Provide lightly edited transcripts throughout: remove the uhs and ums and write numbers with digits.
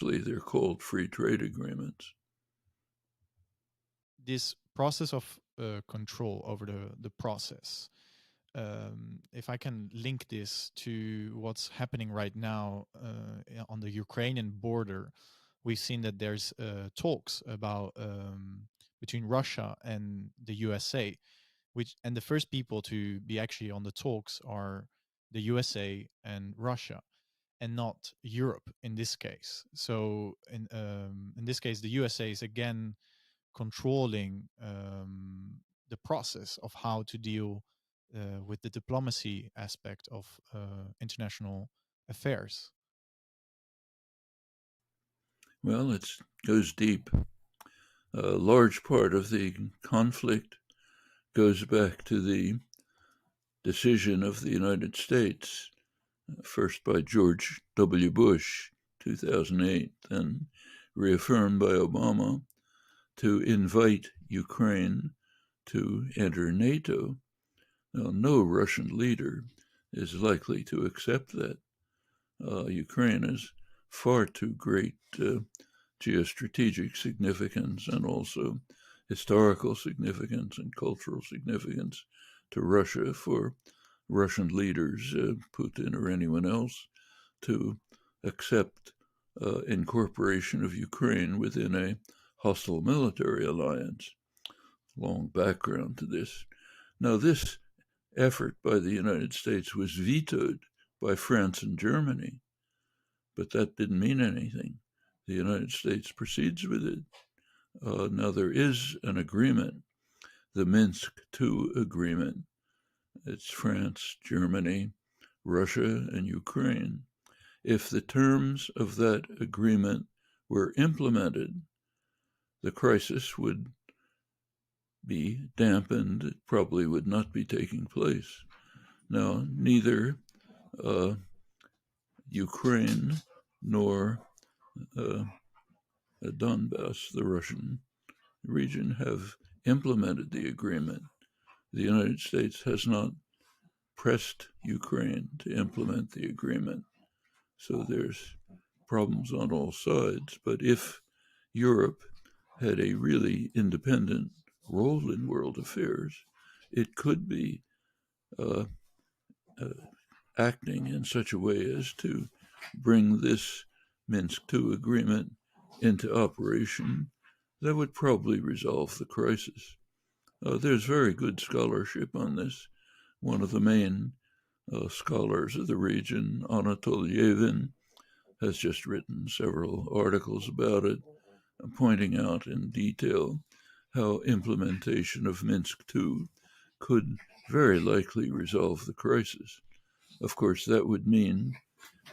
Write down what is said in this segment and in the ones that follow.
they're called free trade agreements. This process of control over the process, if I can link this to what's happening right now on the Ukrainian border, we've seen that there's talks about between Russia and the USA, and the first people to be actually on the talks are the USA and Russia, and not Europe in this case. So in this case, the USA is again controlling the process of how to deal with the diplomacy aspect of international affairs. Well, it goes deep. A large part of the conflict goes back to the decision of the United States, first by George W. Bush, 2008, then reaffirmed by Obama, to invite Ukraine to enter NATO. Now, no Russian leader is likely to accept that. Ukraine is far too great geostrategic significance and also historical significance and cultural significance to Russia for Russian leaders, Putin or anyone else, to accept incorporation of Ukraine within a hostile military alliance. Long background to this. Now, this effort by the United States was vetoed by France and Germany, but that didn't mean anything. The United States proceeds with it. Now, there is an agreement, the Minsk II agreement. It's France, Germany, Russia, and Ukraine. If the terms of that agreement were implemented, the crisis would be dampened. It probably would not be taking place. Now, neither Ukraine nor Donbass, the Russian region, have implemented the agreement. The United States has not pressed Ukraine to implement the agreement. So there's problems on all sides. But if Europe had a really independent role in world affairs, it could be acting in such a way as to bring this Minsk II agreement into operation that would probably resolve the crisis. There's very good scholarship on this. One of the main scholars of the region, Anatol Yevin, has just written several articles about it, pointing out in detail how implementation of Minsk II could very likely resolve the crisis. Of course, that would mean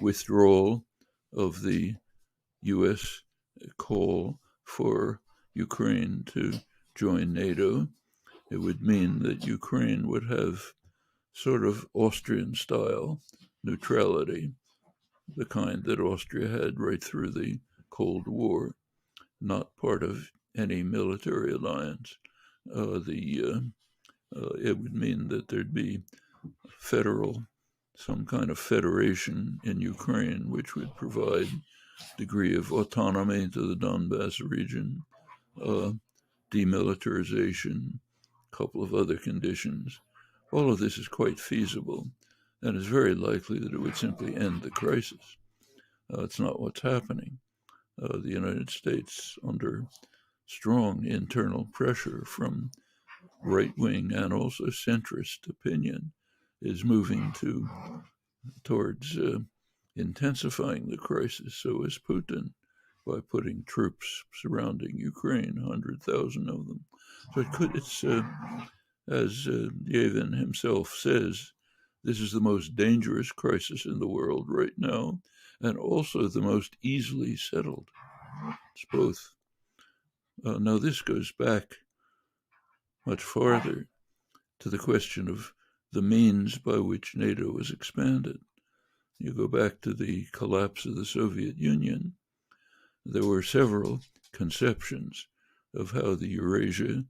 withdrawal of the U.S. call for Ukraine to join NATO. It would mean that Ukraine would have sort of Austrian-style neutrality, the kind that Austria had right through the Cold War, not part of any military alliance. It would mean that there'd be some kind of federation in Ukraine, which would provide degree of autonomy to the Donbass region, demilitarization, a couple of other conditions. All of this is quite feasible, and it's very likely that it would simply end the crisis. It's not what's happening. The United States, under strong internal pressure from right-wing and also centrist opinion, is moving towards intensifying the crisis. So is Putin, by putting troops surrounding Ukraine, 100,000 of them. So it's as Yevin himself says, this is the most dangerous crisis in the world right now, and also the most easily settled. It's both. Now, this goes back much farther to the question of the means by which NATO was expanded. You go back to the collapse of the Soviet Union. There were several conceptions of how the Eurasia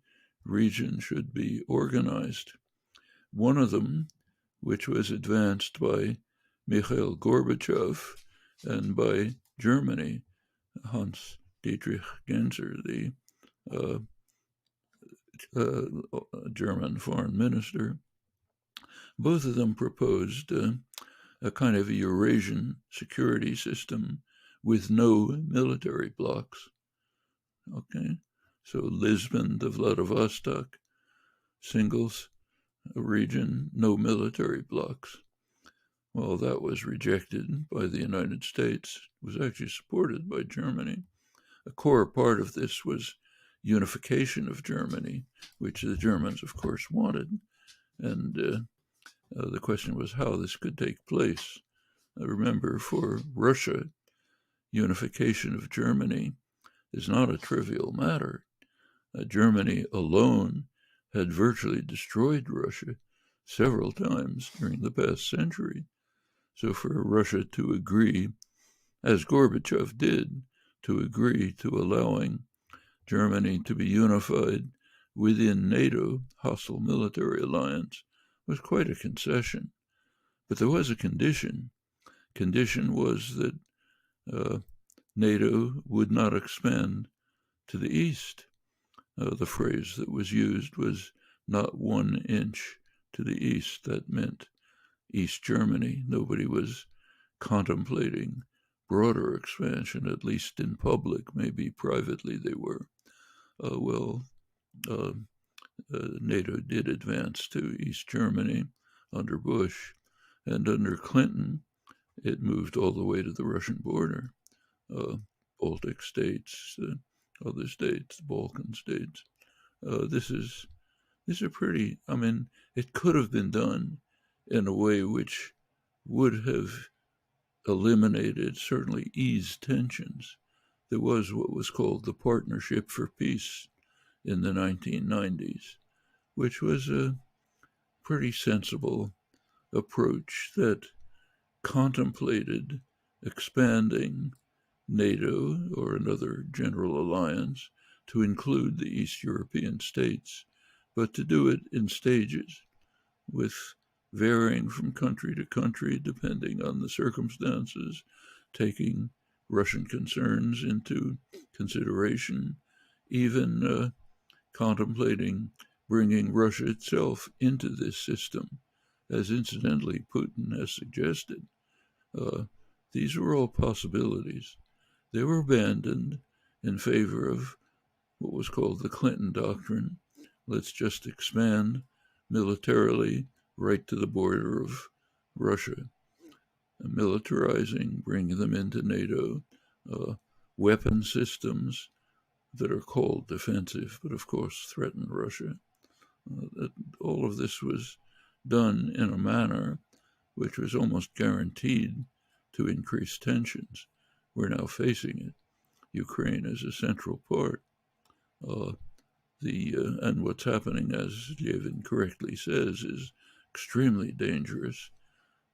region should be organized. One of them, which was advanced by Mikhail Gorbachev and by Germany, Hans Dietrich Genscher, the German foreign minister. Both of them proposed a kind of a Eurasian security system with no military blocks. Okay, so Lisbon to Vladivostok, singles region, no military blocks. Well, that was rejected by the United States. It was actually supported by Germany. A core part of this was unification of Germany, which the Germans, of course, wanted. And the question was how this could take place. I remember for Russia, unification of Germany is not a trivial matter. Germany alone had virtually destroyed Russia several times during the past century. So for Russia to agree, as Gorbachev did, to agree to allowing Germany to be unified within NATO, hostile military alliance, was quite a concession. But there was a condition. Condition was that NATO would not expand to the east. The phrase that was used was not 1 inch to the east. That meant East Germany. Nobody was contemplating broader expansion, at least in public. Maybe privately they were. NATO did advance to East Germany under Bush, and under Clinton, it moved all the way to the Russian border. Baltic states, other states, Balkan states. This is a pretty, I mean, it could have been done in a way which would have eliminated, certainly eased tensions. There was what was called the Partnership for Peace in the 1990s, which was a pretty sensible approach that contemplated expanding NATO or another general alliance to include the East European states, but to do it in stages, with varying from country to country depending on the circumstances, taking Russian concerns into consideration, even contemplating bringing Russia itself into this system, as incidentally Putin has suggested. These were all possibilities. They were abandoned in favor of what was called the Clinton doctrine. Let's just expand militarily right to the border of Russia, militarizing, bringing them into NATO, weapon systems that are called defensive, but of course threaten Russia. All of this was done in a manner which was almost guaranteed to increase tensions. We're now facing it. Ukraine is a central part. And what's happening, as Levin correctly says, is extremely dangerous,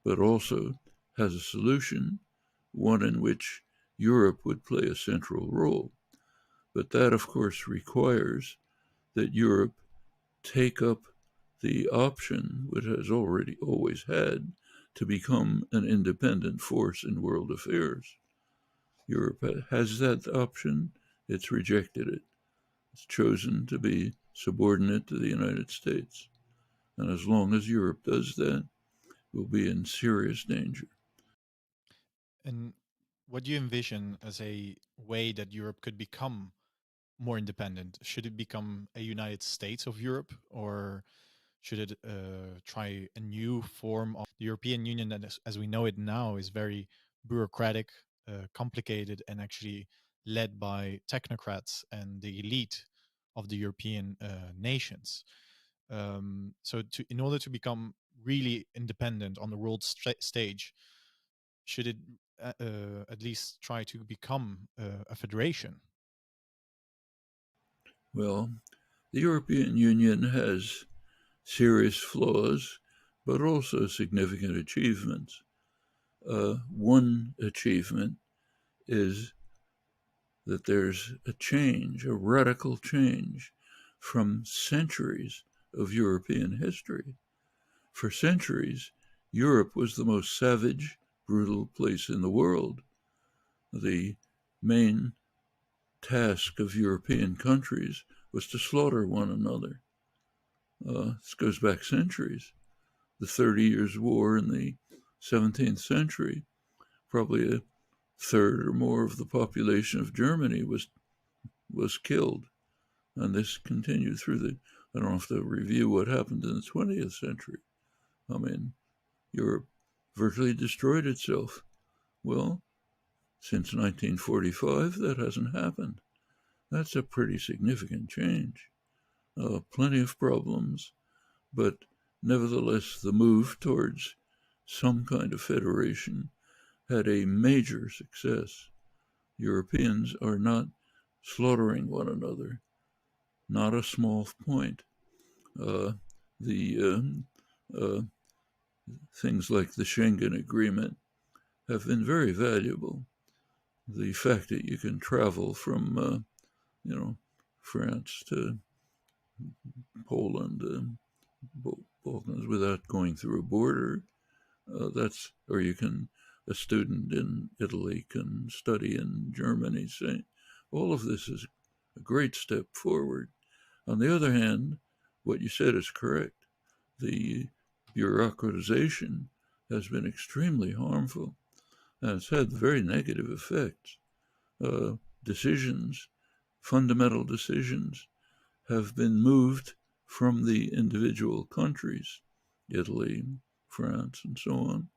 but also has a solution, one in which Europe would play a central role. But that, of course, requires that Europe take up the option, which it has always had, to become an independent force in world affairs. Europe has that option. It's rejected it. It's chosen to be subordinate to the United States. And as long as Europe does that, we'll be in serious danger. And what do you envision as a way that Europe could become more independent? Should it become a United States of Europe, or should it try a new form of the European Union that, as we know it now, is very bureaucratic, complicated, and actually led by technocrats and the elite of the European nations? So in order to become really independent on the world stage, should it at least try to become a federation? Well, the European Union has serious flaws, but also significant achievements. One achievement is that there's a change, a radical change from centuries of European history. For centuries, Europe was the most savage, brutal place in the world. The main task of European countries was to slaughter one another. This goes back centuries. The 30 Years' War in the 17th century, probably a third or more of the population of Germany was killed. And this continued through I don't have to review what happened in the 20th century. I mean, Europe virtually destroyed itself. Well, since 1945, that hasn't happened. That's a pretty significant change. Plenty of problems, but nevertheless, the move towards some kind of federation had a major success. Europeans are not slaughtering one another, not a small point. Things like the Schengen Agreement have been very valuable. The fact that you can travel from, France to Poland, Balkans without going through a border, a student in Italy can study in Germany. All of this is a great step forward. On the other hand, what you said is correct. The bureaucratization has been extremely harmful, and it's had very negative effects. Fundamental decisions, have been moved from the individual countries, Italy, France, and so on,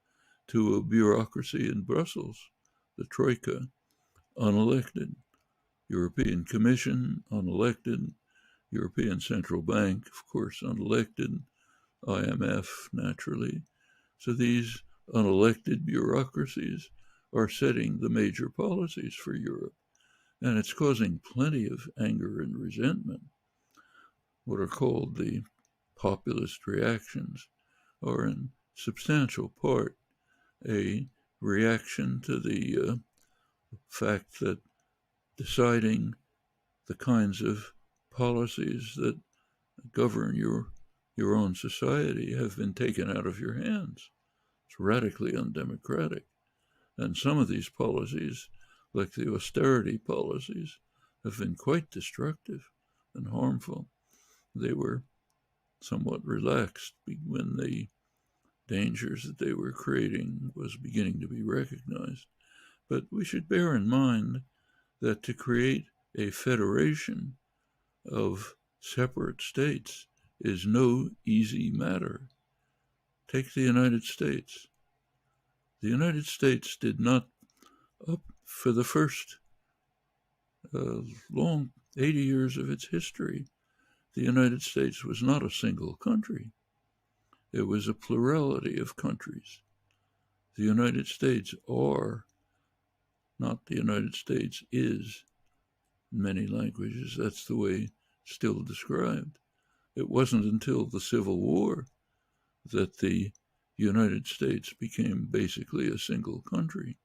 to a bureaucracy in Brussels, the Troika, unelected, European Commission, unelected, European Central Bank, of course, unelected, IMF, naturally. So these unelected bureaucracies are setting the major policies for Europe, and it's causing plenty of anger and resentment. What are called the populist reactions are in substantial part a reaction to the fact that deciding the kinds of policies that govern your own society have been taken out of your hands. It's radically undemocratic. And some of these policies, like the austerity policies, have been quite destructive and harmful. They were somewhat relaxed when the dangers that they were creating was beginning to be recognized. But we should bear in mind that to create a federation of separate states is no easy matter. Take the United States. The United States did not, for the first long 80 years of its history, the United States was not a single country. It was a plurality of countries. The United States are, not the United States is, in many languages. That's the way it's still described. It wasn't until the Civil War that the United States became basically a single country.